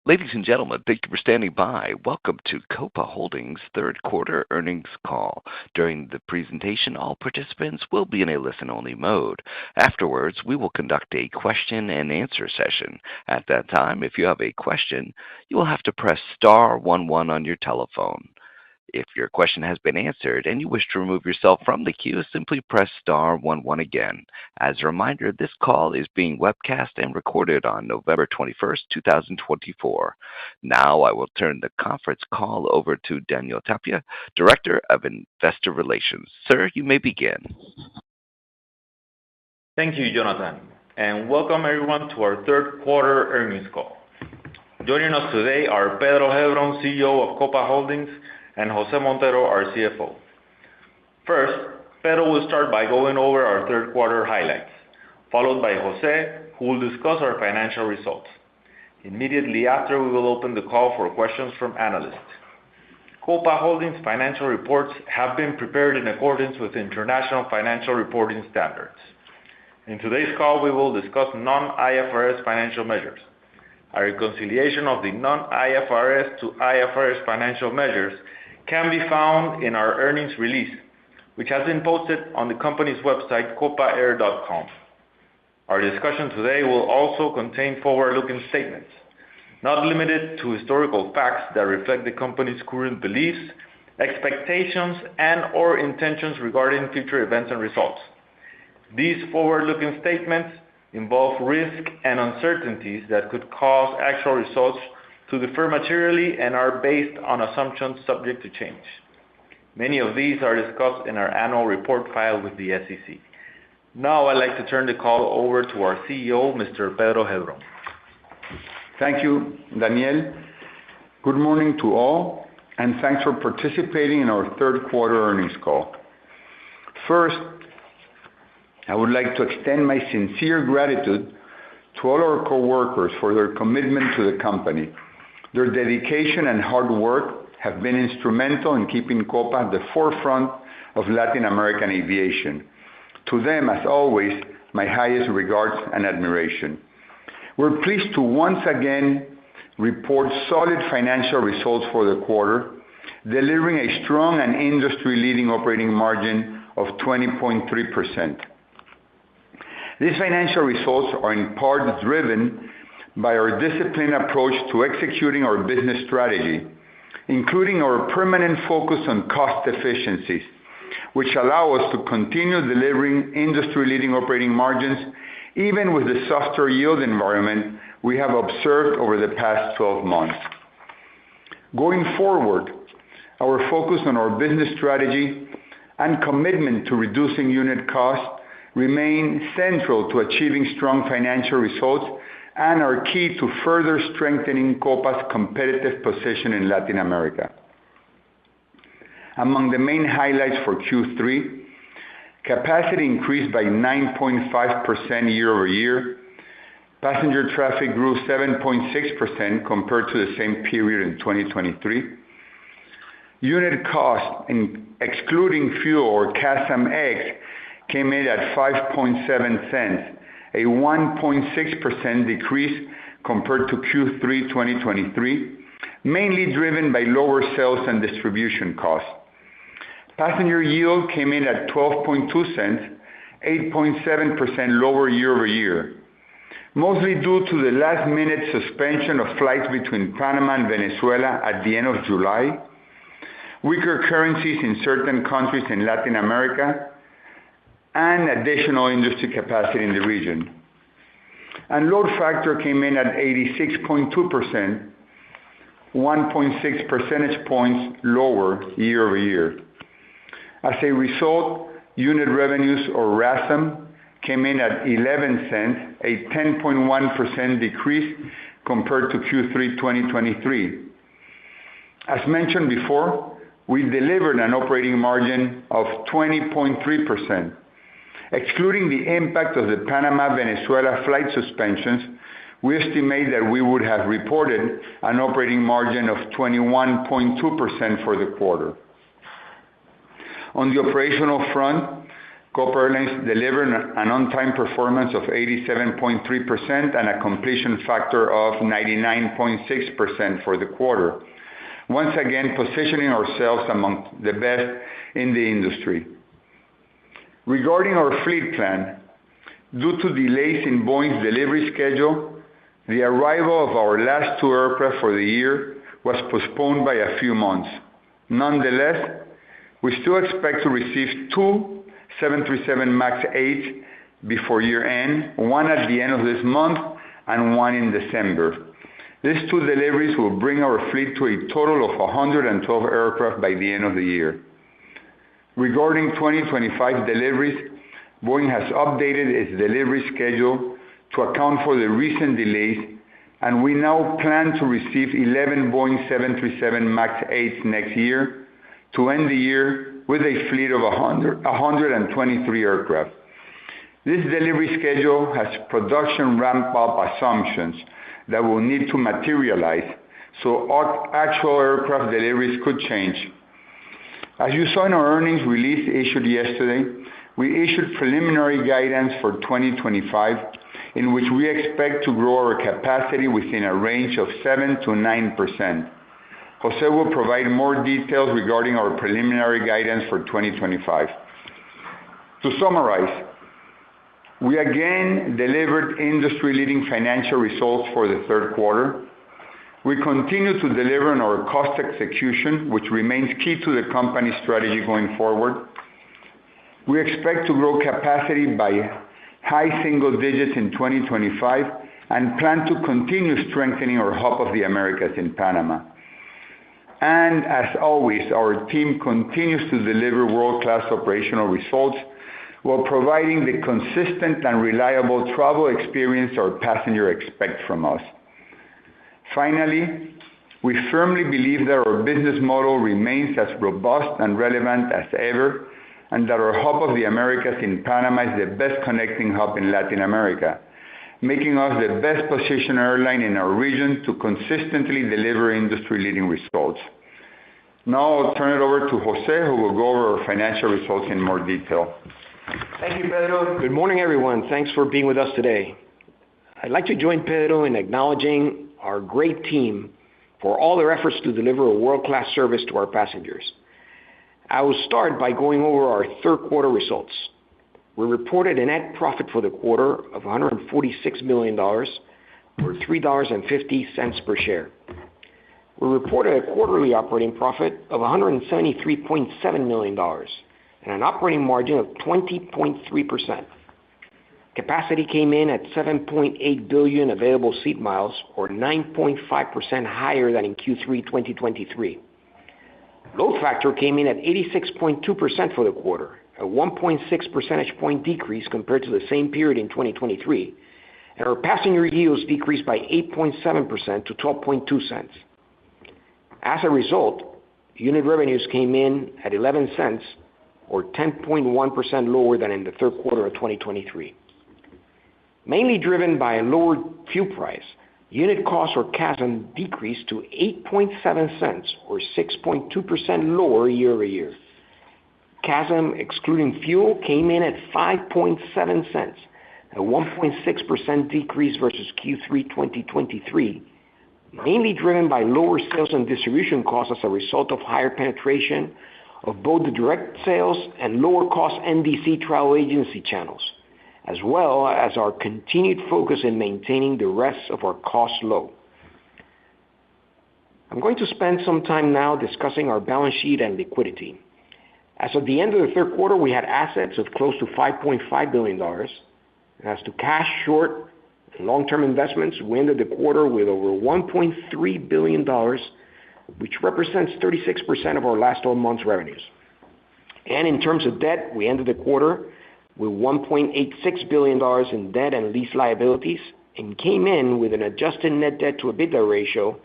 Ladies and gentlemen, thank you for standing by. Welcome to Copa Holdings' third quarter earnings call. During the presentation, all participants will be in a listen-only mode. Afterwards, we will conduct a question-and-answer session. At that time, if you have a question, you will have to press star 11 on your telephone. If your question has been answered and you wish to remove yourself from the queue, simply press star 11 again. As a reminder, this call is being webcast and recorded on November 21st, 2024. Now I will turn the conference call over to Daniel Tapia, Director of Investor Relations. Sir, you may begin. Thank you, Jonathan, and welcome everyone to our third quarter earnings call. Joining us today are Pedro Heilbron, CEO of Copa Holdings, and José Montero, our CFO. First, Pedro will start by going over our third quarter highlights, followed by José, who will discuss our financial results. Immediately after, we will open the call for questions from analysts. Copa Holdings' financial reports have been prepared in accordance with international financial reporting standards. In today's call, we will discuss non-IFRS financial measures. A reconciliation of the non-IFRS to IFRS financial measures can be found in our earnings release, which has been posted on the company's website, copaair.com. Our discussion today will also contain forward-looking statements, not limited to historical facts that reflect the company's current beliefs, expectations, and/or intentions regarding future events and results. These forward-looking statements involve risk and uncertainties that could cause actual results to differ materially and are based on assumptions subject to change. Many of these are discussed in our annual report filed with the SEC. Now I'd like to turn the call over to our CEO, Mr. Pedro Heilbron. Thank you, Daniel. Good morning to all, and thanks for participating in our third quarter earnings call. First, I would like to extend my sincere gratitude to all our coworkers for their commitment to the company. Their dedication and hard work have been instrumental in keeping Copa at the forefront of Latin American aviation. To them, as always, my highest regards and admiration. We're pleased to once again report solid financial results for the quarter, delivering a strong and industry-leading operating margin of 20.3%. These financial results are in part driven by our disciplined approach to executing our business strategy, including our permanent focus on cost efficiencies, which allow us to continue delivering industry-leading operating margins even with the softer yield environment we have observed over the past 12 months. Going forward, our focus on our business strategy and commitment to reducing unit costs remain central to achieving strong financial results and are key to further strengthening Copa's competitive position in Latin America. Among the main highlights for Q3, capacity increased by 9.5% year-over-year. Passenger traffic grew 7.6% compared to the same period in 2023. Unit cost, excluding fuel or CASM-ex, came in at 5.7 cents, a 1.6% decrease compared to Q3 2023, mainly driven by lower sales and distribution costs. Passenger yield came in at 12.2 cents, 8.7% lower year-over-year, mostly due to the last-minute suspension of flights between Panama and Venezuela at the end of July, weaker currencies in certain countries in Latin America, and additional industry capacity in the region. And load factor came in at 86.2%, 1.6 percentage points lower year-over-year. As a result, unit revenues, or RASM, came in at 11 cents, a 10.1% decrease compared to Q3 2023. As mentioned before, we delivered an operating margin of 20.3%. Excluding the impact of the Panama-Venezuela flight suspensions, we estimate that we would have reported an operating margin of 21.2% for the quarter. On the operational front, Copa Airlines delivered an on-time performance of 87.3% and a completion factor of 99.6% for the quarter, once again positioning ourselves among the best in the industry. Regarding our fleet plan, due to delays in Boeing's delivery schedule, the arrival of our last 2 aircraft for the year was postponed by a few months. Nonetheless, we still expect to receive 2 737 MAX 8 before year-end, 1 at the end of this month and 1 in December. These 2 deliveries will bring our fleet to a total of 112 aircraft by the end of the year. Regarding 2025 deliveries, Boeing has updated its delivery schedule to account for the recent delays, and we now plan to receive 11 Boeing 737 MAX 8s next year to end the year with a fleet of 123 aircraft. This delivery schedule has production ramp-up assumptions that will need to materialize, so actual aircraft deliveries could change. As you saw in our earnings release issued yesterday, we issued preliminary guidance for 2025, in which we expect to grow our capacity within a range of 7% to 9%. Jose will provide more details regarding our preliminary guidance for 2025. To summarize, we again delivered industry-leading financial results for the third quarter. We continue to deliver on our cost execution, which remains key to the company's strategy going forward. We expect to grow capacity by high single digits in 2025 and plan to continue strengthening our Hub of the Americas in Panama. And as always, our team continues to deliver world-class operational results while providing the consistent and reliable travel experience our passengers expect from us. Finally, we firmly believe that our business model remains as robust and relevant as ever, and that our Hub of the Americas in Panama is the best connecting hub in Latin America, making us the best positioned airline in our region to consistently deliver industry-leading results. Now I'll turn it over to Jose, who will go over our financial results in more detail. Thank you, Pedro. Good morning, everyone. Thanks for being with us today. I'd like to join Pedro in acknowledging our great team for all their efforts to deliver a world-class service to our passengers. I will start by going over our third quarter results. We reported a net profit for the quarter of $146 million, or $3.50 per share. We reported a quarterly operating profit of $173.7 million and an operating margin of 20.3%. Capacity came in at 7.8 billion available seat miles, or 9.5% higher than in Q3 2023. Load factor came in at 86.2% for the quarter, a 1.6 percentage point decrease compared to the same period in 2023, and our passenger yields decreased by 8.7% to 12.2 cents. As a result, unit revenues came in at 11 cents, or 10.1% lower than in the third quarter of 2023. Mainly driven by a lower fuel price, unit cost or CASM decreased to 8.7 cents, or 6.2% lower year over year. CASM, excluding fuel, came in at 5.7 cents, a 1.6% decrease versus Q3 2023, mainly driven by lower sales and distribution costs as a result of higher penetration of both the direct sales and lower-cost NDC travel agency channels, as well as our continued focus in maintaining the rest of our costs low. I'm going to spend some time now discussing our balance sheet and liquidity. As of the end of the third quarter, we had assets of close to $5.5 billion. As to cash, short, and long-term investments, we ended the quarter with over $1.3 billion, which represents 36% of our last 12 months' revenues. And in terms of debt, we ended the quarter with $1.86 billion in debt and lease liabilities, and came in with an adjusted net debt to EBITDA ratio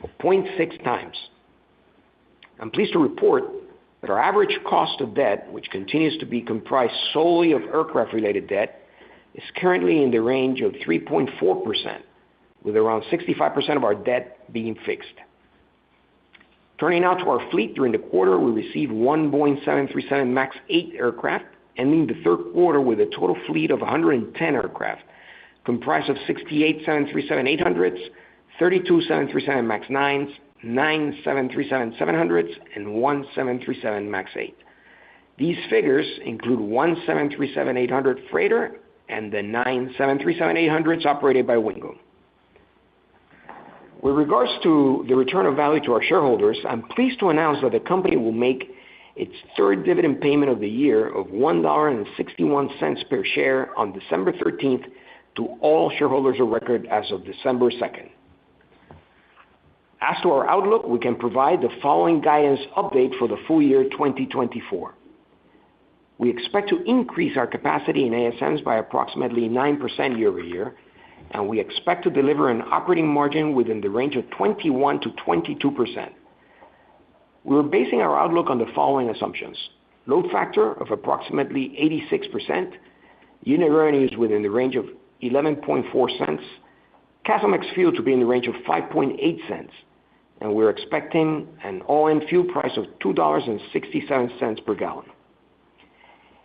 of 0.6 times. I'm pleased to report that our average cost of debt, which continues to be comprised solely of aircraft-related debt, is currently in the range of 3.4%, with around 65% of our debt being fixed. Turning now to our fleet, during the quarter, we received 1 Boeing 737 MAX 8 aircraft ending the third quarter with a total fleet of 110 aircraft, comprised of 68 737-800s, 32 737 MAX 9s, 9 737-700s, and 1 737 MAX 8. These figures include 1 737-800 freighter and the 9 737-800s operated by Wingo. With regards to the return of value to our shareholders, I'm pleased to announce that the company will make its third dividend payment of the year of $1.61 per share on December 13th to all shareholders of record as of December 2nd. As to our outlook, we can provide the following guidance update for the full year 2024. We expect to increase our capacity in ASMs by approximately 9% year-over-year, and we expect to deliver an operating margin within the range of 21 to 22%. We're basing our outlook on the following assumptions: load factor of approximately 86%, unit revenues within the range of 11.4 cents, CASM ex-fuel to be in the range of 5.8 cents, and we're expecting an all-in fuel price of $2.67 per gallon.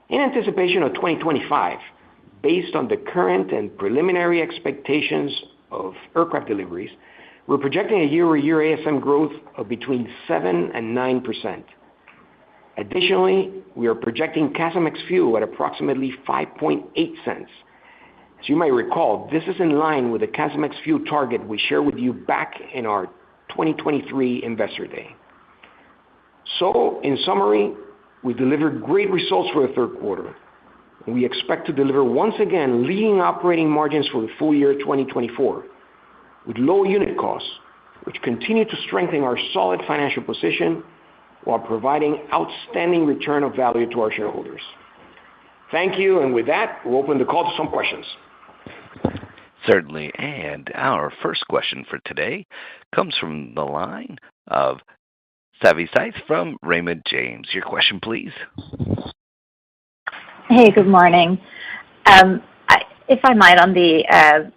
In anticipation of 2025, based on the current and preliminary expectations of aircraft deliveries, we're projecting a year-over-year ASM growth of between 7 and 9%. Additionally, we are projecting CASM ex-fuel at approximately 5.8 cents. As you may recall, this is in line with the CASM ex-fuel target we shared with you back in our 2023 Investor Day. So, in summary, we delivered great results for the third quarter. We expect to deliver once again leading operating margins for the full year 2024, with low unit costs, which continue to strengthen our solid financial position while providing outstanding return of value to our shareholders. Thank you, and with that, we'll open the call to some questions. Certainly, and our first question for today comes from the line of Savi Syth from Raymond James. Your question, please. Hey, good morning. If I might, on the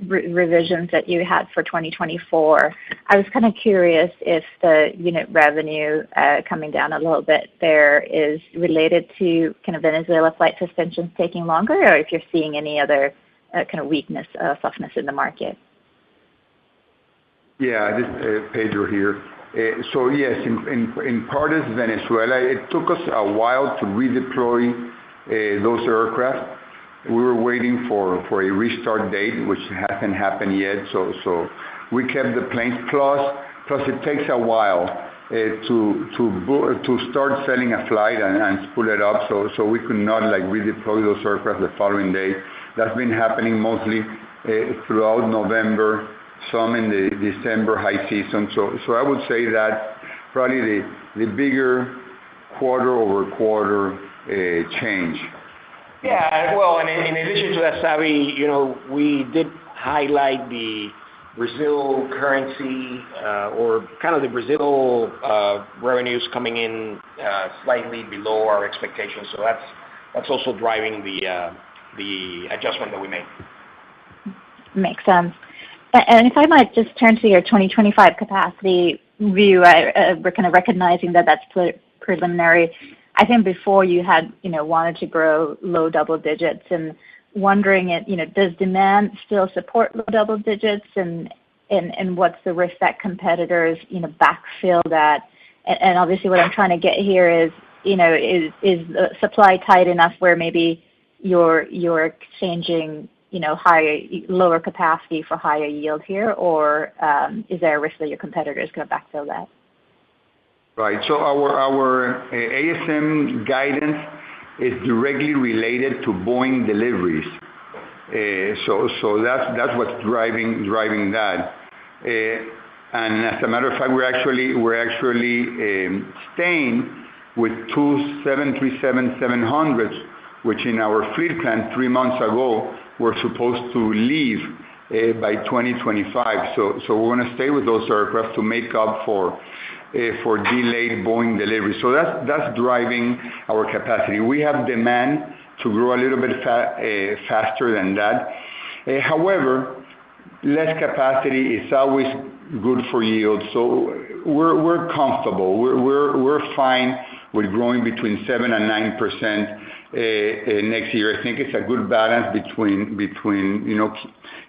revisions that you had for 2024, I was kind of curious if the unit revenue coming down a little bit there is related to kind of Venezuela flight suspensions taking longer, or if you're seeing any other kind of weakness, softness in the market. Yeah, this is Pedro here. So yes, in part it's Venezuela. It took us a while to redeploy those aircraft. We were waiting for a restart date, which hasn't happened yet. So we kept the planes. Plus it takes a while to start selling a flight and spool it up. So we could not redeploy those aircraft the following day. That's been happening mostly throughout November, some in the December high season. So I would say that probably the bigger quarter-over-quarter change. Yeah, well, and in addition to that, Savi, we did highlight the Brazil currency or kind of the Brazil revenues coming in slightly below our expectations. So that's also driving the adjustment that we made. Makes sense. And if I might just turn to your 2025 capacity view, we're kind of recognizing that that's preliminary. I think before you had, wanted to grow low double digits, and wondering, does demand still support low double digits, and what's the risk that competitors, backfill that? And obviously, what I'm trying to get here is, is the supply tight enough where maybe you're exchanging, lower capacity for higher yield here, or is there a risk that your competitor is going to backfill that? Right. So our ASM guidance is directly related to Boeing deliveries. So that's what's driving that. And as a matter of fact, we're actually staying with 2 737-700s, which in our fleet plan 3 months ago were supposed to leave by 2025. So we're going to stay with those aircraft to make up for delayed Boeing delivery. So that's driving our capacity. We have demand to grow a little bit faster than that. However, less capacity is always good for yield. So we're comfortable. We're fine with growing between 7 and 9%. next year. I think it's a good balance between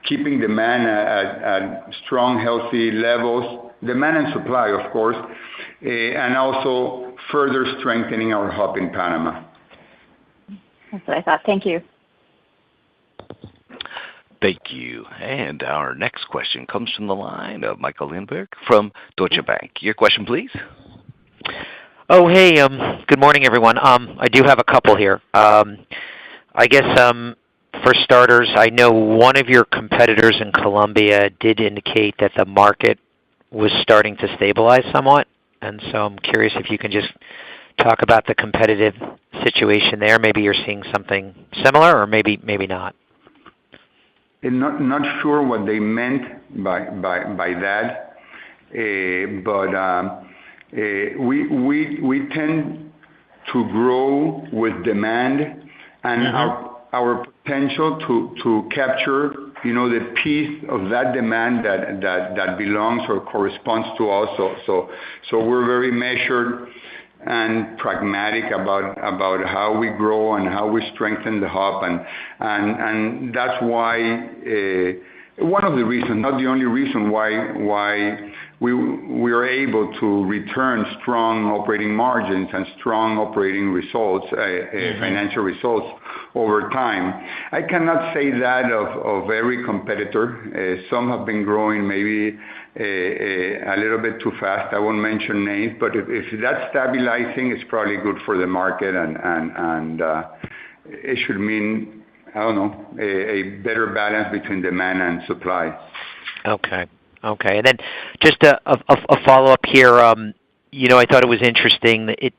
keeping demand at strong, healthy levels, demand and supply, of course, and also further strengthening our hub in Panama. That's what I thought. Thank you. Thank you. And our next question comes from the line of Michael Lindbergh from Deutsche Bank. Your question, please. Oh, hey. Good morning, everyone. I do have a couple here. I guess for starters, I know one of your competitors in Colombia did indicate that the market was starting to stabilize somewhat, and so I'm curious if you can just talk about the competitive situation there. Maybe you're seeing something similar, or maybe not. Not sure what they meant by that, but we tend to grow with demand and our potential to capture the piece of that demand that belongs or corresponds to us. So we're very measured and pragmatic about how we grow and how we strengthen the hub, and that's why one of the reasons, not the only reason, why we are able to return strong operating margins and strong operating results, financial results over time. I cannot say that of every competitor. Some have been growing maybe a little bit too fast. I won't mention names, but if that's stabilizing, it's probably good for the market, and it should mean, I don't know, a better balance between demand and supply. Okay. And then just a follow-up here. I thought it was interesting that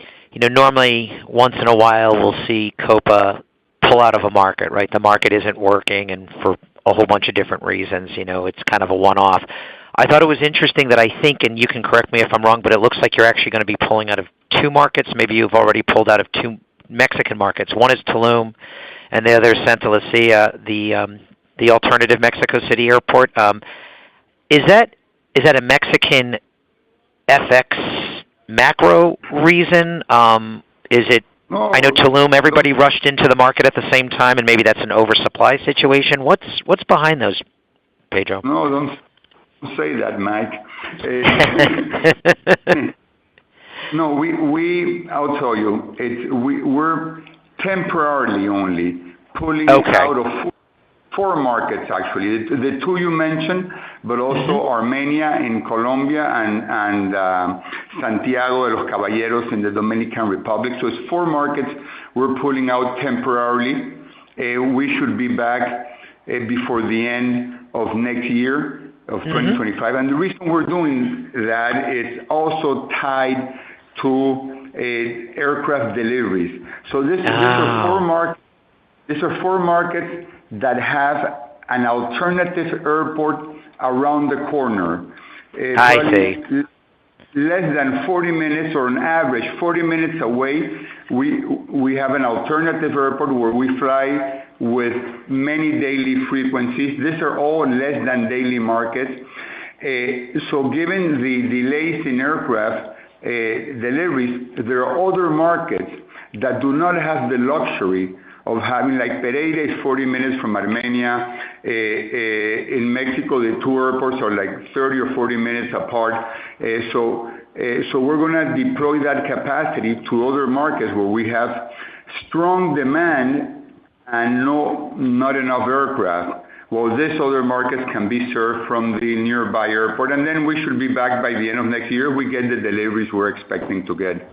normally once in a while we'll see Copa pull out of a market, right? The market isn't working, and for a whole bunch of different reasons, it's kind of a one-off. I thought it was interesting that I think, and you can correct me if I'm wrong, but it looks like you're actually going to be pulling out of two markets. Maybe you've already pulled out of two Mexican markets. One is Tulum, and the other is Santa Lucia, the alternative Mexico City airport. Is that a Mexican FX macro reason? Is it? No. I know Tulum, everybody rushed into the market at the same time, and maybe that's an oversupply situation. What's behind those, Pedro? No, don't say that, Mike. No, I'll tell you, we're temporarily only pulling out of four markets, actually. The two you mentioned, but also Armenia in Colombia and Santiago de los Caballeros in the Dominican Republic. So it's four markets we're pulling out temporarily. We should be back before the end of next year, of 2025. And the reason we're doing that is also tied to aircraft deliveries. So these are four markets that have an alternative airport around the corner. I see. Less than 40 minutes, or on average 40 minutes away, we have an alternative airport where we fly with many daily frequencies. These are all less than daily markets. So given the delays in aircraft deliveries, there are other markets that do not have the luxury of having, like Pereira is 40 minutes from Armenia. In Mexico, the two airports are like 30 or 40 minutes apart. So we're going to deploy that capacity to other markets where we have strong demand and not enough aircraft. Well, these other markets can be served from the nearby airport, and then we should be back by the end of next year. We get the deliveries we're expecting to get.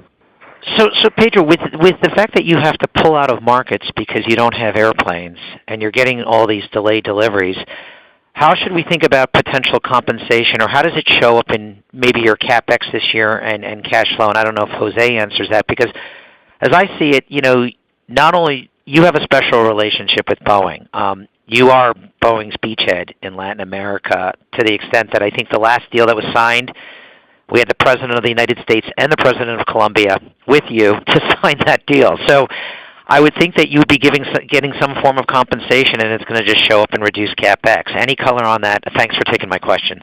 So Pedro, with the fact that you have to pull out of markets because you don't have airplanes and you're getting all these delayed deliveries, how should we think about potential compensation, or how does it show up in maybe your CapEx this year and cash flow? And I don't know if Jose answers that, because as I see it, not only you have a special relationship with Boeing. You are Boeing's beachhead in Latin America, to the extent that I think the last deal that was signed, we had the President of the United States and the President of Colombia with you to sign that deal. So I would think that you would be getting some form of compensation, and it's going to just show up in reduced CapEx. Any color on that? Thanks for taking my questions.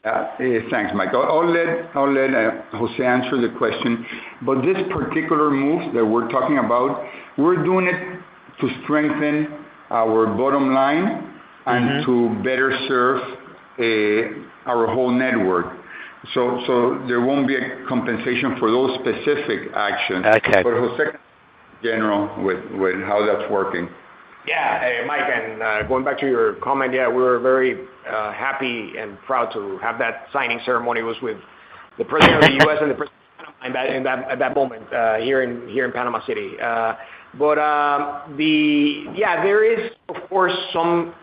Thanks, Mike. I'll let Jose answer the question. But this particular move that we're talking about, we're doing it to strengthen our bottom line and to better serve our whole network. So there won't be a compensation for those specific actions. Okay. But Jose, general, with how that's working. Yeah, Mike, and going back to your comment, yeah, we were very happy and proud to have that signing ceremony. Was with the president of the U.S. and the president of Panama at that moment here in Panama City. There is of course some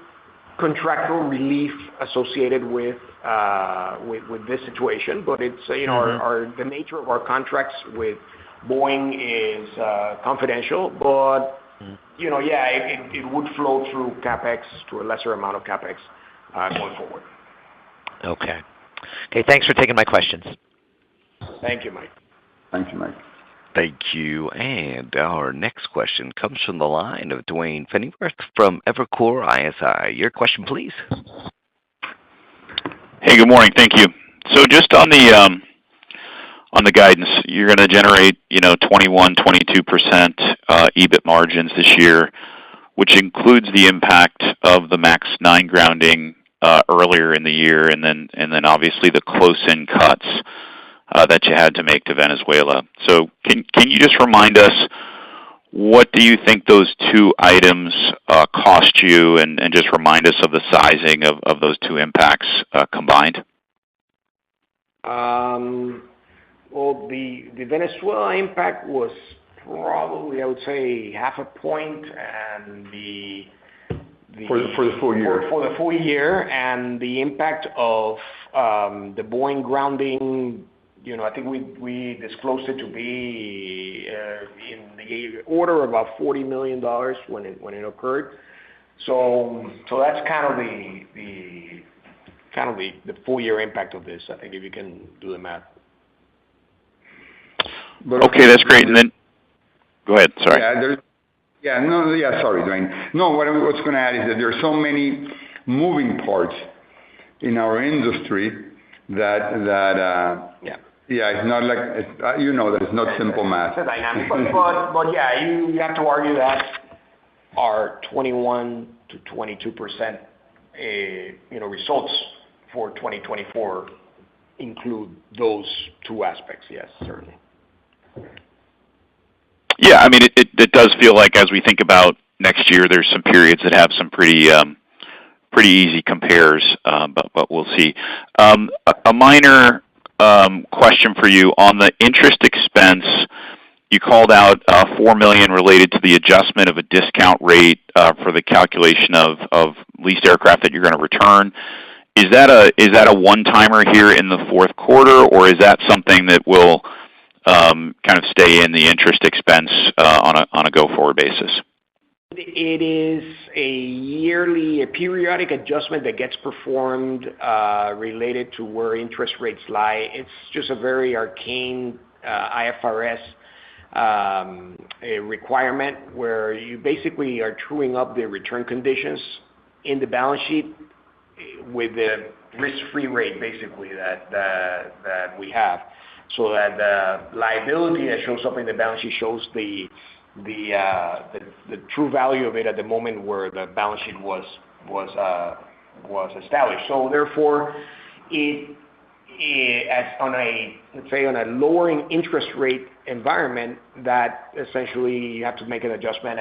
contractual relief associated with this situation, but it's the nature of our contracts with Boeing is confidential, but. It would flow through CapEx to a lesser amount of CapEx going forward. Okay, thanks for taking my questions. Thank you, Mike. Thank you, Mike. Thank you. And our next question comes from the line of Duane Pfennigwerth from Evercore ISI. Your question, please. Hey, good morning. Thank you. So just on the guidance, you're going to generate, 21-22% EBIT margins this year, which includes the impact of the MAX 9 grounding earlier in the year, and then obviously the close-in cuts that you had to make to Venezuela. So can you just remind us, what do you think those two items cost you, and just remind us of the sizing of those two impacts combined? Well, the Venezuela impact was probably, I would say, 0.5 point, and for the full year. For the full year, and the impact of the Boeing grounding, I think we disclosed it to be in the order of about $40 million when it occurred. So that's kind of the full year impact of this. I think if you can do the math. Okay, that's great. And then, go ahead. Sorry. Sorry, Duane. No, what I was going to add is that there are so many moving parts in our industry that it's not like that it's not simple math. It's a dynamic, but yeah, you have to argue that our 21 to 22% results for 2024 include those two aspects. Yes, certainly. Yeah, I mean, it does feel like as we think about next year, there's some periods that have some pretty easy compares, but we'll see. A minor question for you on the interest expense. You called out $4 million related to the adjustment of a discount rate for the calculation of leased aircraft that you're going to return. Is that a one-timer here in the fourth quarter, or is that something that will kind of stay in the interest expense on a go-forward basis? It is a periodic adjustment that gets performed related to where interest rates lie. It's just a very arcane IFRS a requirement where you basically are truing up the return conditions in the balance sheet with the risk-free rate, basically, that we have. So that the liability that shows up in the balance sheet shows the true value of it at the moment where the balance sheet was established. So therefore, let's say on a lowering interest rate environment, that essentially you have to make an adjustment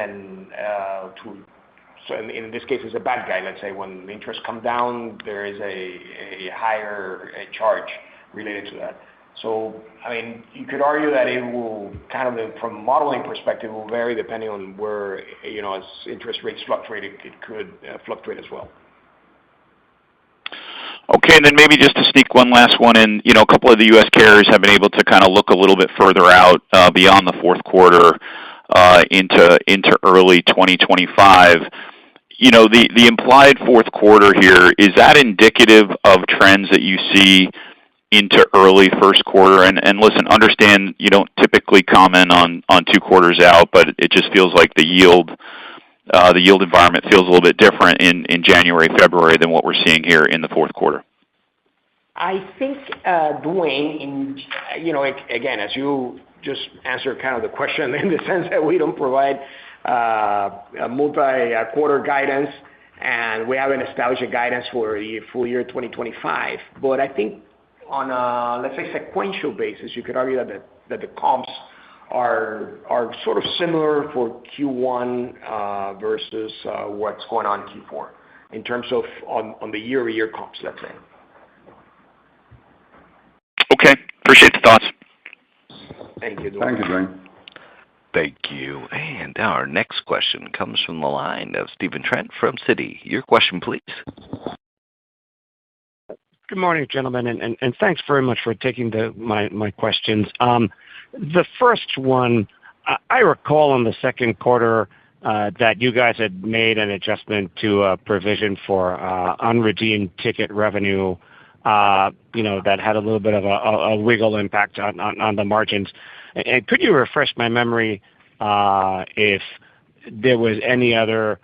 so in this case it's a bad guy. Let's say when the interest come down, there is a higher charge related to that. So, I mean, you could argue that it will kind of, from a modeling perspective, will vary depending on where, as interest rates fluctuate, it could fluctuate as well. Okay, and then maybe just to sneak one last one in, a couple of the U.S. carriers have been able to kind of look a little bit further out beyond the fourth quarter into early 2025. The implied fourth quarter here, is that indicative of trends that you see into early first quarter? And listen, understand you don't typically comment on 2 quarters out, but it just feels like the yield environment feels a little bit different in January, February than what we're seeing here in the fourth quarter. I think, Dwayne, again, as you just answered kind of the question in the sense that we don't provide a multi-quarter guidance, and we haven't established a guidance for the full year 2025. But I think on a, let's say, sequential basis, you could argue that the comps are sort of similar for Q1 versus what's going on in Q4 in terms of on the year-over-year comps, let's say. Okay. Appreciate the thoughts. Thank you, Dwayne. Thank you, Dwayne. Thank you. And our next question comes from the line of Stephen Trent from Citi. Your question, please. Good morning, gentlemen, and thanks very much for taking my questions. The first one, I recall in the second quarter that you guys had made an adjustment to a provision for unredeemed ticket revenue, that had a little bit of a wiggle impact on the margins. And could you refresh my memory if there was any other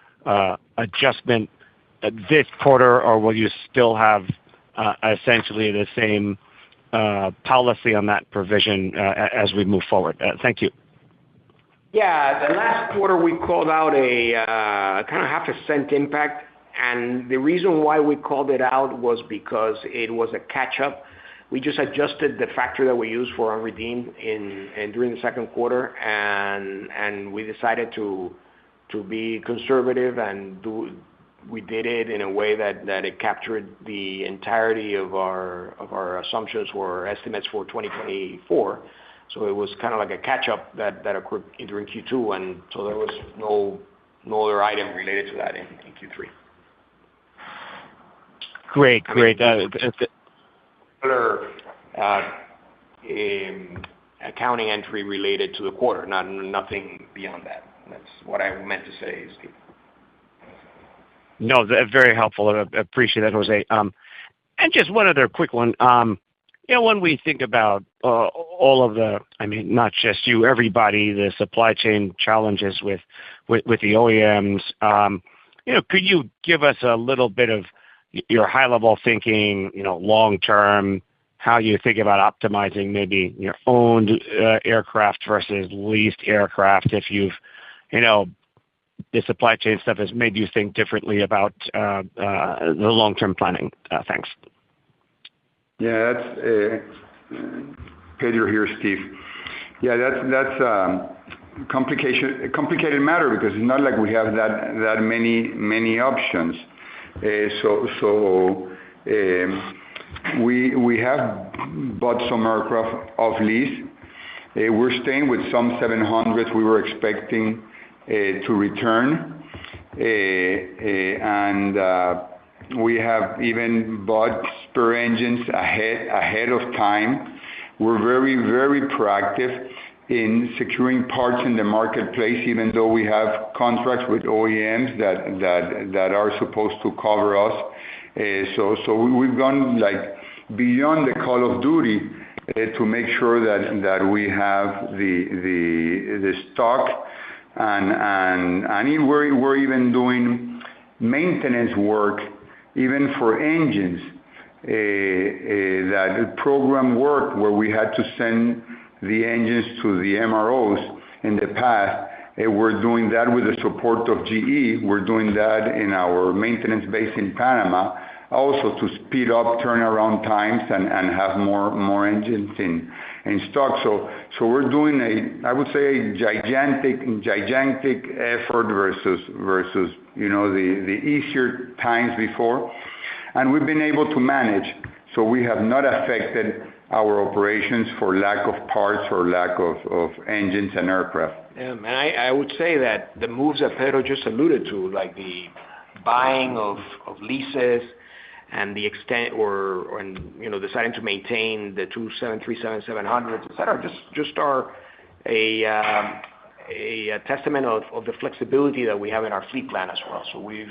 adjustment this quarter, or will you still have essentially the same policy on that provision as we move forward? Thank you. Yeah, the last quarter we called out a kind of $0.005 impact, and the reason why we called it out was because it was a catch-up. We just adjusted the factor that we use for unredeemed during the second quarter, and we decided to be conservative we did it in a way that it captured the entirety of our assumptions or estimates for 2024. So it was kind of like a catch-up that occurred during Q2, and so there was no other item related to that in Q3. Great. Other accounting entry related to the quarter, nothing beyond that. That's what I meant to say, Steve. No, very helpful. I appreciate that, Jose. And just one other quick one. When we think about all of not just you, everybody, the supply chain challenges with the OEMs, could you give us a little bit of your high-level thinking, long term, how you think about optimizing maybe your owned aircraft versus leased aircraft, if you've, the supply chain stuff has made you think differently about the long-term planning? Thanks. Yeah, that's Pedro here, Steve. Yeah, that's a complicated matter because it's not like we have that many options. We have bought some aircraft off lease. We're staying with some 700s we were expecting to return, and we have even bought spare engines ahead of time. We're very, very proactive in securing parts in the marketplace, even though we have contracts with OEMs that are supposed to cover us. So we've gone beyond the call of duty to make sure that we have the stock, and we're even doing maintenance work even for engines, that program work where we had to send the engines to the MROs in the past. We're doing that with the support of GE. We're doing that in our maintenance base in Panama, also to speed up turnaround times and have more engines in stock. So we're doing I would say a gigantic effort versus the easier times before, and we've been able to manage. So we have not affected our operations for lack of parts or lack of engines and aircraft. Yeah, and I would say that the moves that Pedro just alluded to, like the buying of leases and the extent deciding to maintain the two 737-700s, et cetera, just are a testament of the flexibility that we have in our fleet plan as well. So we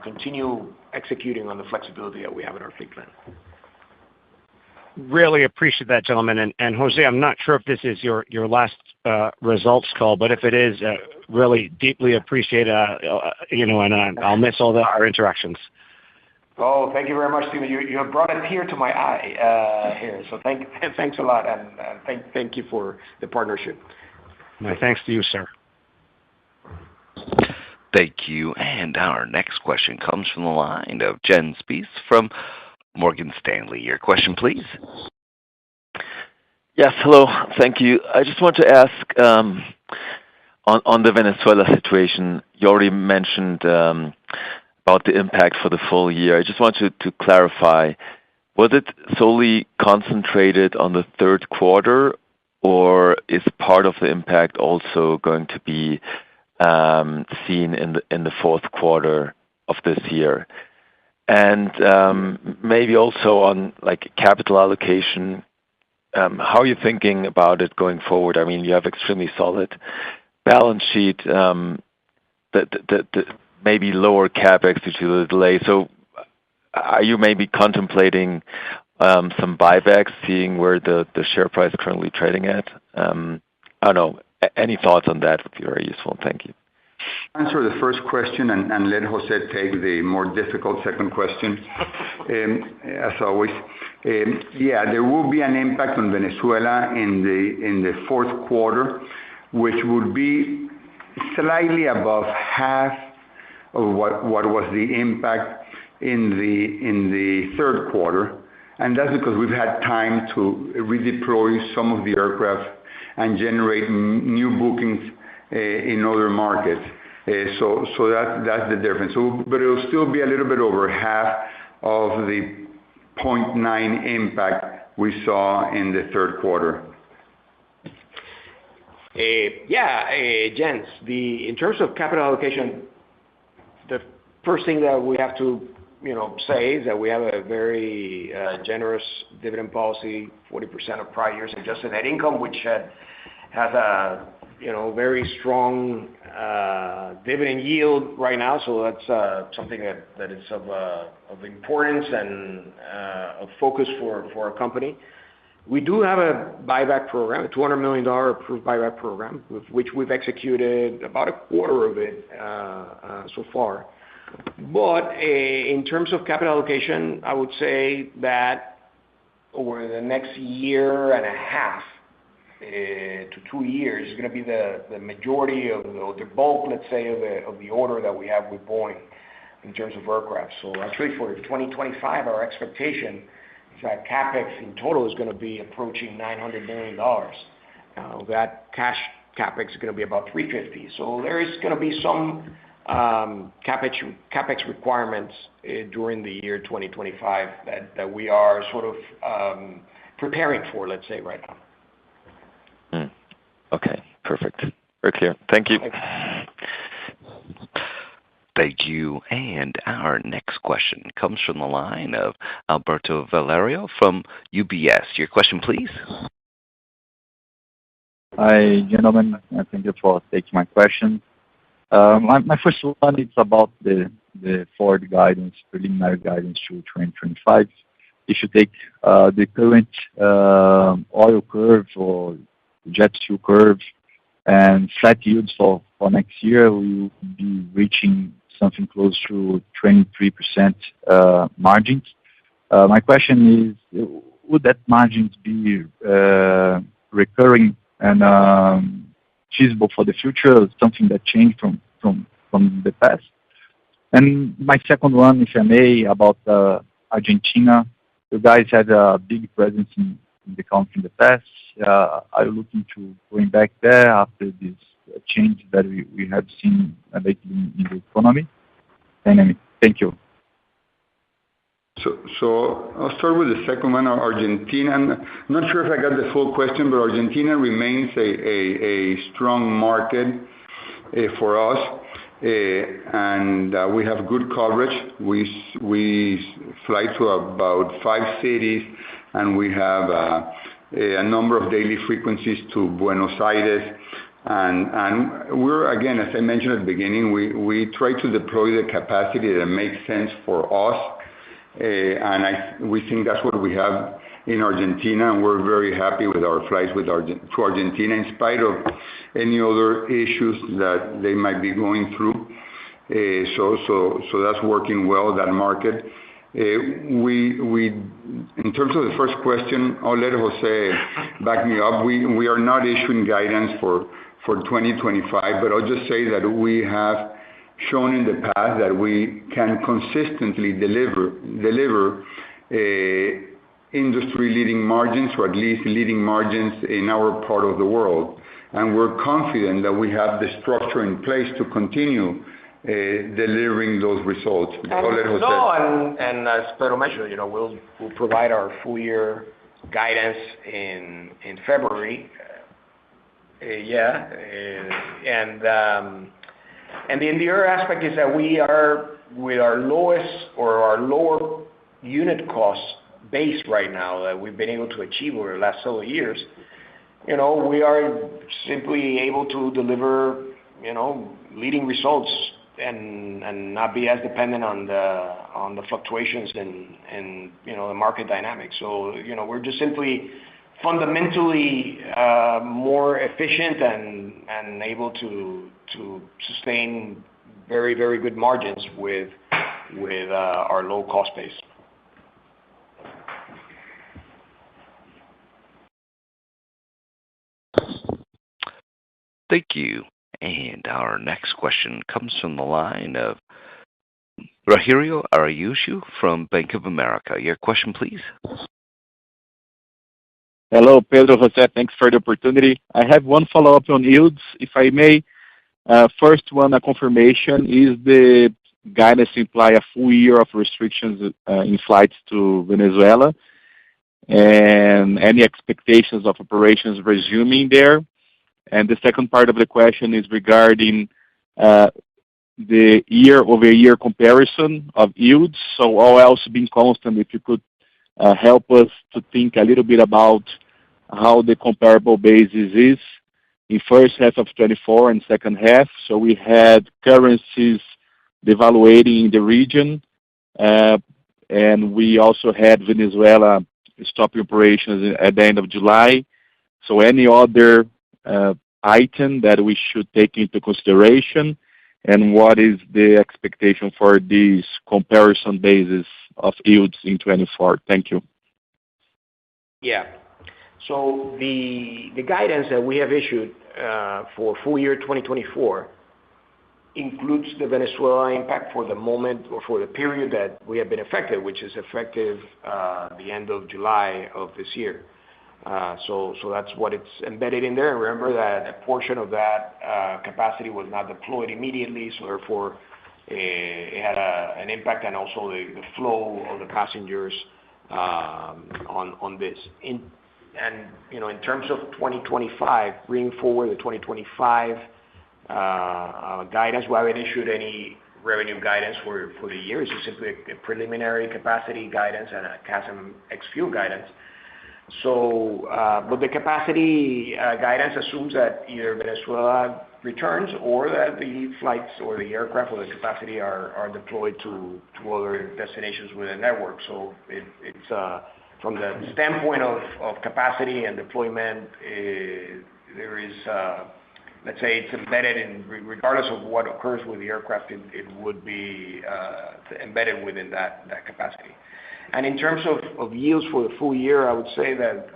continue executing on the flexibility that we have in our fleet plan. Really appreciate that, gentlemen. And Jose, I'm not sure if this is your last results call, but if it is, really deeply appreciate and I'll miss all our interactions. Oh, thank you very much, Stephen. You have brought a tear to my eye here. So thanks a lot, and thank you for the partnership. My thanks to you, sir. Thank you. And our next question comes from the line of Jen Spies from Morgan Stanley. Your question, please. Yes, hello. Thank you. I just want to ask on the Venezuela situation. You already mentioned about the impact for the full year. I just wanted to clarify, was it solely concentrated on the third quarter, or is part of the impact also going to be seen in the fourth quarter of this year? And maybe also on like capital allocation, how are you thinking about it going forward? I mean, you have extremely solid balance sheet, maybe lower CapEx due to the delay. So are you maybe contemplating some buybacks, seeing where the share price is currently trading at? I don't know. Any thoughts on that would be very useful. Thank you. Answer the first question and let Jose take the more difficult second question. As always, there will be an impact on Venezuela in the fourth quarter, which would be slightly above half of what was the impact in the third quarter. And that's because we've had time to redeploy some of the aircraft and generate new bookings in other markets. So that's the difference. But it'll still be a little bit over half of the 0.9 impact we saw in the third quarter. Jens, in terms of capital allocation, the first thing that we have to say is that we have a very generous dividend policy, 40% of prior year's adjusted net income, which has a very strong dividend yield right now. So that's something that is of importance and of focus for our company. We do have a buyback program, a $200 million approved buyback program, with which we've executed about a quarter of it so far. But in terms of capital allocation, I would say that over the next year and a half to 2 years is going to be the majority of the bulk, let's say, of the order that we have with Boeing in terms of aircraft. So actually for 2025, our expectation is that CapEx in total is going to be approaching $900 million. That cash CapEx is going to be about $350. So there is going to be some CapEx requirements during the year 2025 that we are sort of preparing for, let's say, right now. Okay, perfect. Very clear. Thank you. Thank you. And our next question comes from the line of Alberto Valerio from UBS. Your question, please. Hi, gentlemen. Thank you for taking my question. My first one is about the forward guidance, preliminary guidance to 2025. If you take the current oil curve or jet fuel curve and flat yields for next year, we will be reaching something close to 23% margins. My question is, would that margins be recurring and feasible for the future, something that changed from the past? And my second one, if I may, about Argentina. You guys had a big presence in the country in the past. Are you looking to going back there after this change that we have seen lately in the economy? Thank you. So I'll start with the second one, Argentina. I'm not sure if I got the full question, but Argentina remains a strong market for us, and we have good coverage. We fly to about 5 cities, and we have a number of daily frequencies to Buenos Aires. And we're, again, as I mentioned at the beginning, we try to deploy the capacity that makes sense for us. And we think that's what we have in Argentina, and we're very happy with our flights to Argentina, in spite of any other issues that they might be going through. So that's working well, that market. In terms of the first question, I'll let Jose back me up. We are not issuing guidance for 2025, but I'll just say that we have shown in the past that we can consistently deliver industry-leading margins, or at least leading margins in our part of the world. And we're confident that we have the structure in place to continue delivering those results. I'll let Jose. No, and as Pedro mentioned, we'll provide our full year guidance in February. And the other aspect is that we are with our lowest or our lower unit cost base right now that we've been able to achieve over the last several years. We are simply able to deliver, leading results and not be as dependent on the fluctuations and the market dynamics. So, we're just simply fundamentally more efficient and able to sustain very, very good margins with our low cost base. Thank you. And our next question comes from the line of Rogerio Araujo from Bank of America. Your question, please. Hello, Pedro, Jose. Thanks for the opportunity. I have one follow-up on yields, if I may. First one, a confirmation. Is the guidance imply a full year of restrictions in flights to Venezuela? And any expectations of operations resuming there? And the second part of the question is regarding the year-over-year comparison of yields. So all else being constant, if you could help us to think a little bit about how the comparable basis is in first half of 2024 and second half. So we had currencies devaluating in the region, and we also had Venezuela stopping operations at the end of July. So any other item that we should take into consideration, and what is the expectation for these comparison basis of yields in 2024? Thank you. Yeah. So the guidance that we have issued for full year 2024 includes the Venezuela impact for the moment or for the period that we have been affected, which is effective the end of July of this year. So that's what it's embedded in there. Remember that a portion of that capacity was not deployed immediately, so therefore it had an impact, and also the flow of the passengers on this. In terms of 2025, bringing forward the 2025 guidance, we haven't issued any revenue guidance for the year. It's just simply a preliminary capacity guidance and a CASM ex-fuel guidance. So, but the capacity guidance assumes that either Venezuela returns or that the flights or the aircraft or the capacity are deployed to other destinations within the network. So it's from the standpoint of capacity and deployment, there is, let's say, it's embedded in, regardless of what occurs with the aircraft, it would be embedded within that capacity. And in terms of yields for the full year, I would say that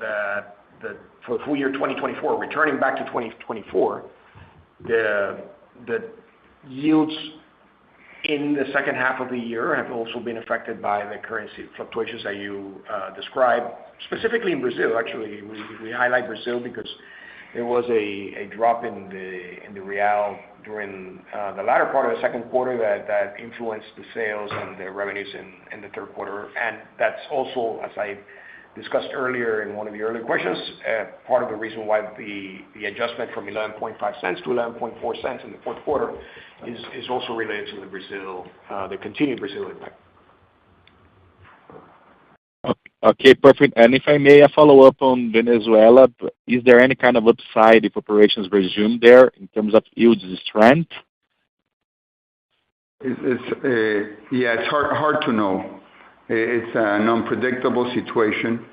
for the full year 2024, returning back to 2024, the yields in the second half of the year have also been affected by the currency fluctuations that you described, specifically in Brazil. Actually, we highlight Brazil because there was a drop in the real during the latter part of the second quarter that influenced the sales and the revenues in the third quarter. And that's also, as I discussed earlier in one of the earlier questions, part of the reason why the adjustment from 11.5 cents to 11.4 cents in the fourth quarter is also related to the continued Brazil impact. Okay, perfect. And if I may, a follow-up on Venezuela, is there any kind of upside if operations resume there in terms of yields strength? It's hard to know. It's an unpredictable situation.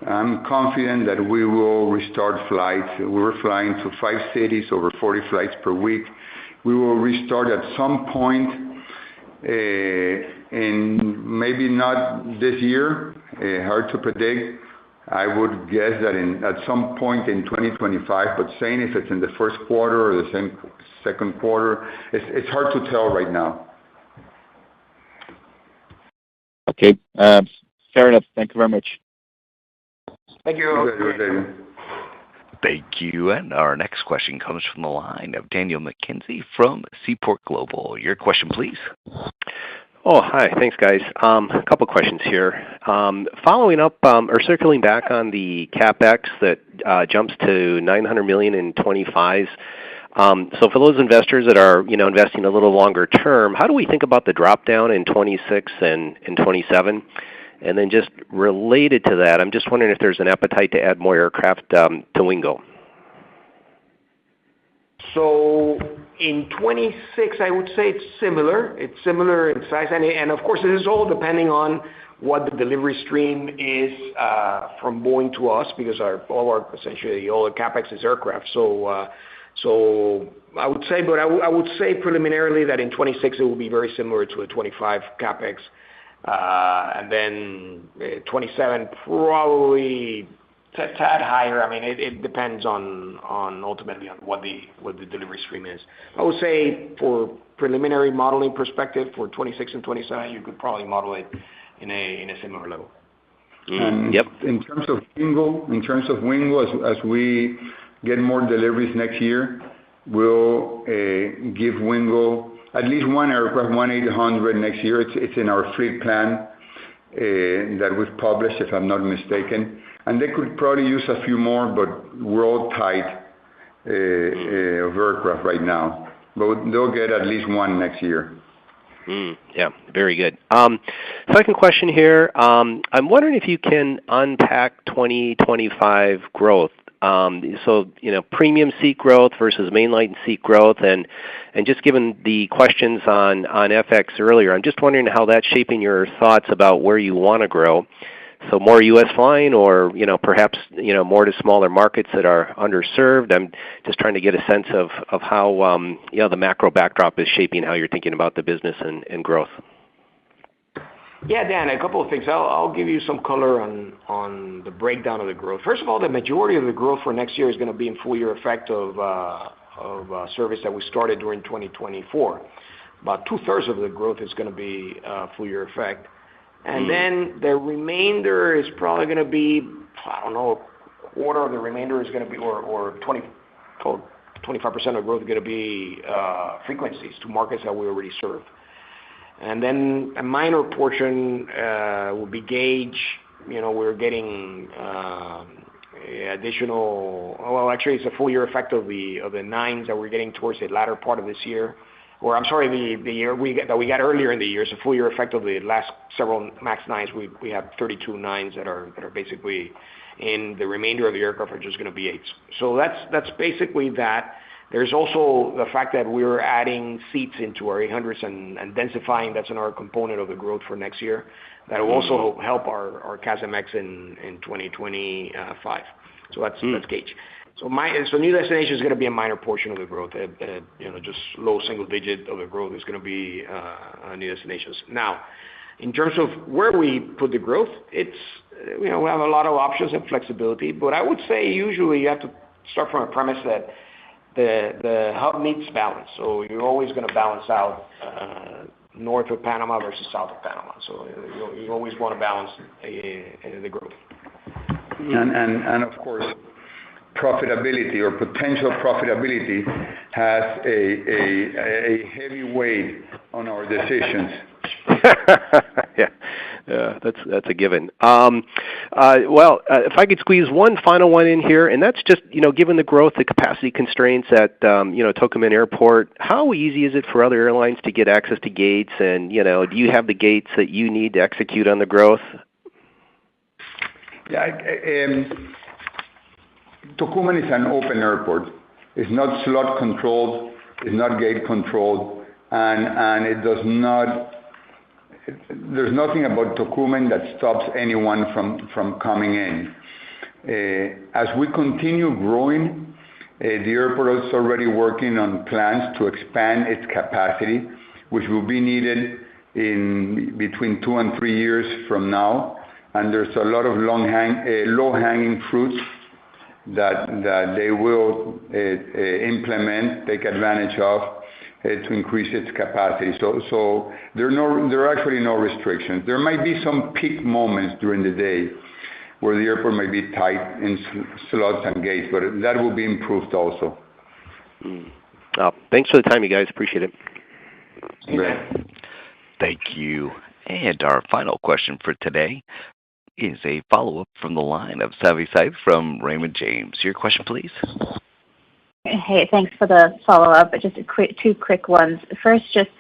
I'm confident that we will restart flights. We're flying to 5 cities, over 40 flights per week. We will restart at some point in maybe not this year, hard to predict. I would guess that at some point in 2025, but saying if it's in the first quarter or the same second quarter, it's hard to tell right now. Okay. Fair enough. Thank you very much. Thank you. David. Thank you. And our next question comes from the line of Daniel McKenzie from Seaport Global. Your question, please. Oh, hi. Thanks, guys. A couple questions here. Following up or circling back on the CapEx that jumps to $900 million in 25. So for those investors that are investing a little longer term, how do we think about the drop down in 26 and 27? And then just related to that, I'm just wondering if there's an appetite to add more aircraft to Wingo. So in 26, I would say it's similar. It's similar in size, and of course, it is all depending on what the delivery stream is from Boeing to us, because essentially all the CapEx is aircraft. So I would say, but I would say preliminarily that in 26 it will be very similar to a 25 CapEx, and then 27 probably a tad higher. I mean, it depends on ultimately on what the delivery stream is. I would say for preliminary modeling perspective for 26 and 27, you could probably model it in a similar level. Yep. In terms of Wingo, as we get more deliveries next year, we'll give Wingo at least one aircraft, 800 next year. It's in our fleet plan that we've published, if I'm not mistaken. And they could probably use a few more, but we're all tight of aircraft right now. But they'll get at least one next year. Yeah, very good. Second question here. I'm wondering if you can unpack 2025 growth. So, premium seat growth versus mainline seat growth, and just given the questions on FX earlier, I'm just wondering how that's shaping your thoughts about where you want to grow. So more U.S. flying, or perhaps more to smaller markets that are underserved. I'm just trying to get a sense of how the macro backdrop is shaping how you're thinking about the business and growth. Yeah, Dan, a couple of things. I'll give you some color on the breakdown of the growth. First of all, the majority of the growth for next year is going to be in full year effect of service that we started during 2024. About 2/3 of the growth is going to be full year effect. And then the remainder is probably going to be, I don't know, a quarter of the remainder is going to be, or 25% of growth is going to be frequencies to markets that we already serve. And then a minor portion will be gauge. We're getting additional, well, actually, it's a full year effect of the 9s that we're getting towards the latter part of this year. Or I'm sorry, the year that we got earlier in the year. It's a full year effect of the last several MAX 9s. We have 32 9s that are basically in the remainder of the aircraft are just going to be 8s. So that's basically that. There's also the fact that we're adding seats into our 800s and densifying. That's another component of the growth for next year. That will also help our CASM-ex in 2025. So that's gauge. So new destination is going to be a minor portion of the growth. Just low single digit of the growth is going to be new destinations. Now, in terms of where we put the growth, we have a lot of options and flexibility. But I would say usually you have to start from a premise that the hub needs balance. So you're always going to balance out north of Panama versus south of Panama. So you always want to balance the growth. And of course, profitability or potential profitability has a heavy weight on our decisions. Yeah, that's a given. If I could squeeze one final one in here, and that's just given the growth, the capacity constraints at Tocumen Airport, how easy is it for other airlines to get access to gates? And do you have the gates that you need to execute on the growth? Yeah. Tocumen is an open airport. It's not slot controlled. It's not gate controlled, and it does not. There's nothing about Tocumen that stops anyone from coming in. As we continue growing, the airport is already working on plans to expand its capacity, which will be needed in between 2 and 3 years from now, and there's a lot of low-hanging fruits that they will implement, take advantage of to increase its capacity. So there are actually no restrictions. There might be some peak moments during the day where the airport might be tight in slots and gates, but that will be improved also. Thanks for the time, you guys. Appreciate it. Great. Thank you. And our final question for today is a follow-up from the line of Savi Syth from Raymond James. Your question, please. Hey, thanks for the follow-up. Just two quick ones. First, just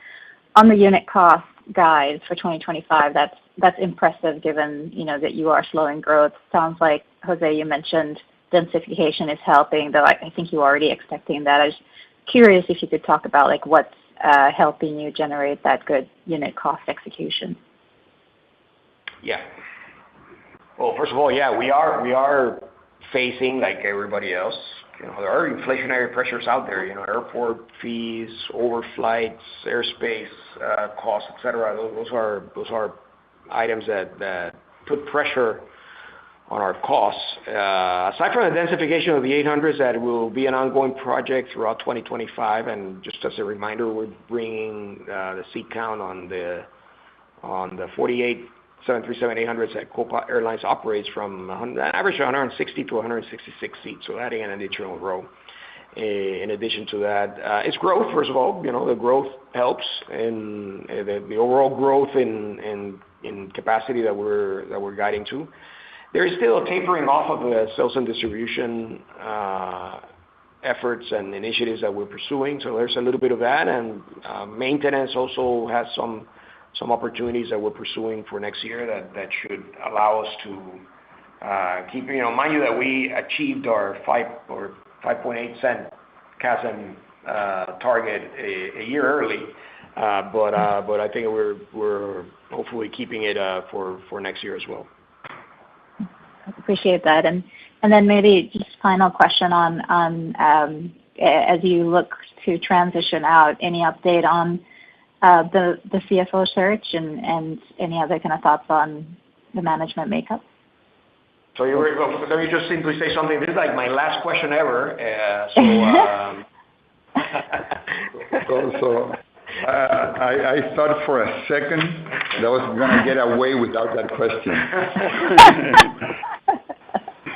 on the unit cost guide for 2025, that's impressive given that you are slowing growth. Sounds like, Jose, you mentioned densification is helping, though I think you were already expecting that. I was curious if you could talk about what's helping you generate that good unit cost execution. Yeah. Well, first of all, yeah, we are facing, like everybody else, there are inflationary pressures out there, airport fees, overflights, airspace costs, etc. Those are items that put pressure on our costs. Aside from the densification of the 800s, that will be an ongoing project throughout 2025. And just as a reminder, we're bringing the seat count on the 48 737-800s that Copa Airlines operates from an average of 160 to 166 seats, so adding an additional row. In addition to that, it's growth, first of all. The growth helps, and the overall growth in capacity that we're guiding to. There is still a tapering off of the sales and distribution efforts and initiatives that we're pursuing, so there's a little bit of that, and maintenance also has some opportunities that we're pursuing for next year that should allow us to keep, mind you that we achieved our 5.8 cent CASM target a year early, but I think we're hopefully keeping it for next year as well. I appreciate that. And then maybe just final question on as you look to transition out, any update on the CFO search and any other kind of thoughts on the management makeup? So let me just simply say something. This is like my last question ever. So I thought for a second that I was going to get away without that question.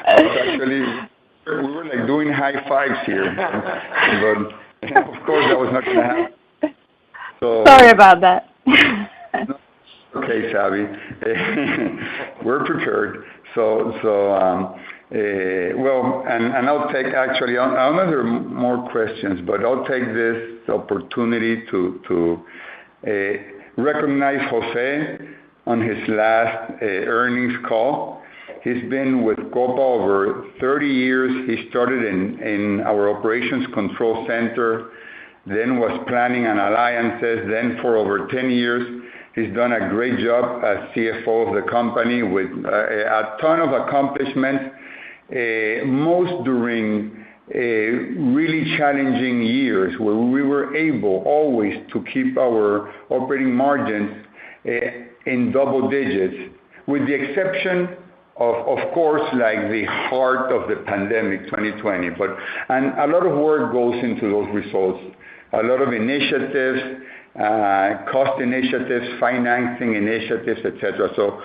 Actually, we were doing high fives here, but of course that was not going to happen. So, sorry about that. Okay, Savi. We're prepared. So well, and I'll take actually, I don't know if there are more questions, but I'll take this opportunity to recognize Jose on his last earnings call. He's been with Copa over 30 years. He started in our operations control center, then was planning and alliances, then for over 10 years. He's done a great job as CFO of the company with a ton of accomplishments, most during really challenging years where we were able always to keep our operating margins in double digits, with the exception of course, like the heart of the pandemic, 2020. And a lot of work goes into those results, a lot of initiatives, cost initiatives, financing initiatives, etc. So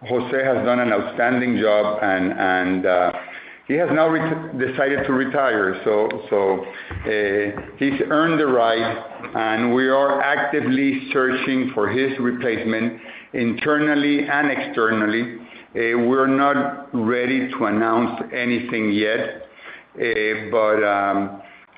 Jose has done an outstanding job, and he has now decided to retire. So he's earned the right, and we are actively searching for his replacement internally and externally. We're not ready to announce anything yet, but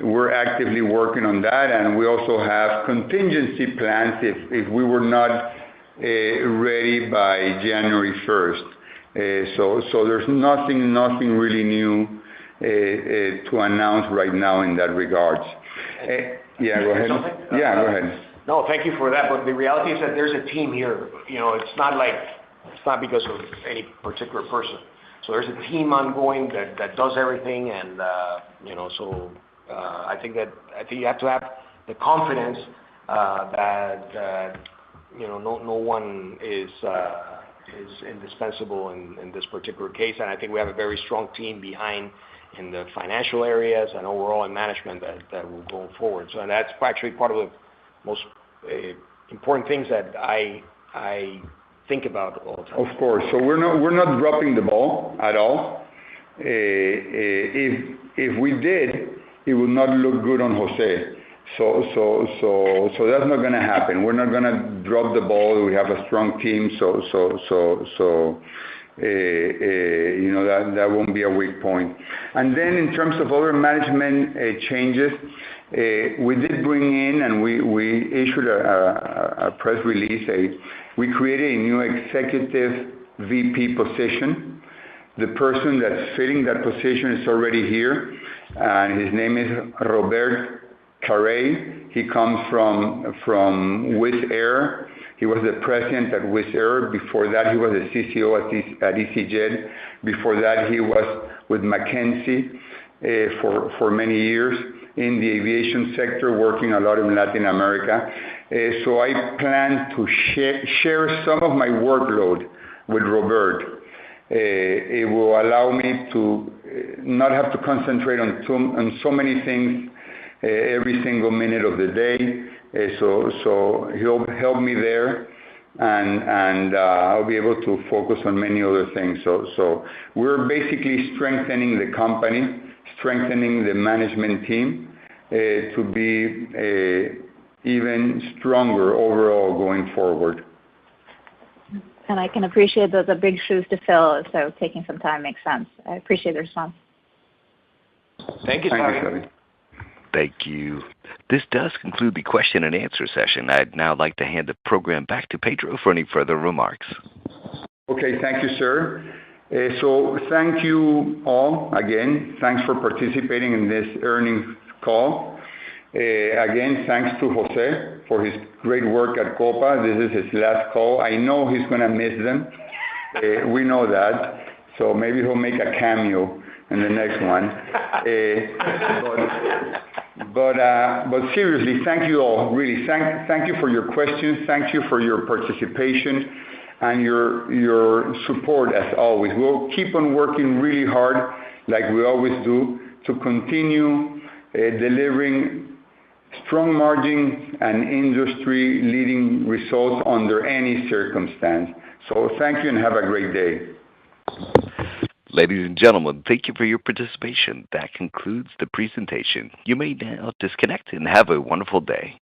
we're actively working on that, and we also have contingency plans if we were not ready by January 1st. So there's nothing really new to announce right now in that regards. Yeah, go ahead. Yeah, go ahead. No, thank you for that. But the reality is that there's a team here. It's not because of any particular person. So there's a team ongoing that does everything, and so I think you have to have the confidence that no one is indispensable in this particular case, and I think we have a very strong team behind in the financial areas and overall in management that will go forward. So, and that's actually part of the most important things that I think about all the time. Of course. So we're not dropping the ball at all. If we did, it would not look good on Jose. So that's not going to happen. We're not going to drop the ball. We have a strong team, so that won't be a weak point. And then in terms of other management changes, we did bring in and we issued a press release. We created a new executive VP position. The person that's filling that position is already here, and his name is Robert Carey. He comes from Wizz Air. He was the president at Wizz Air. Before that, he was the CCO at EasyJet. Before that, he was with McKinsey for many years in the aviation sector, working a lot in Latin America. So I plan to share some of my workload with Robert. It will allow me to not have to concentrate on so many things every single minute of the day. So he'll help me there, and I'll be able to focus on many other things. So we're basically strengthening the company, strengthening the management team to be even stronger overall going forward. And I can appreciate those are big shoes to fill, so taking some time makes sense. I appreciate the response. Thank you, Savi. Thank you. This does conclude the question and answer session. I'd now like to hand the program back to Pedro for any further remarks. Okay, thank you, sir. So thank you all again. Thanks for participating in this earnings call. Again, thanks to Jose for his great work at Copa. This is his last call. I know he's going to miss them. We know that. So maybe he'll make a cameo in the next one. But seriously, thank you all. Really, thank you for your questions. Thank you for your participation and your support as always. We'll keep on working really hard, like we always do, to continue delivering strong margins and industry-leading results under any circumstance. So thank you and have a great day. Ladies and gentlemen, thank you for your participation. That concludes the presentation. You may now disconnect and have a wonderful day.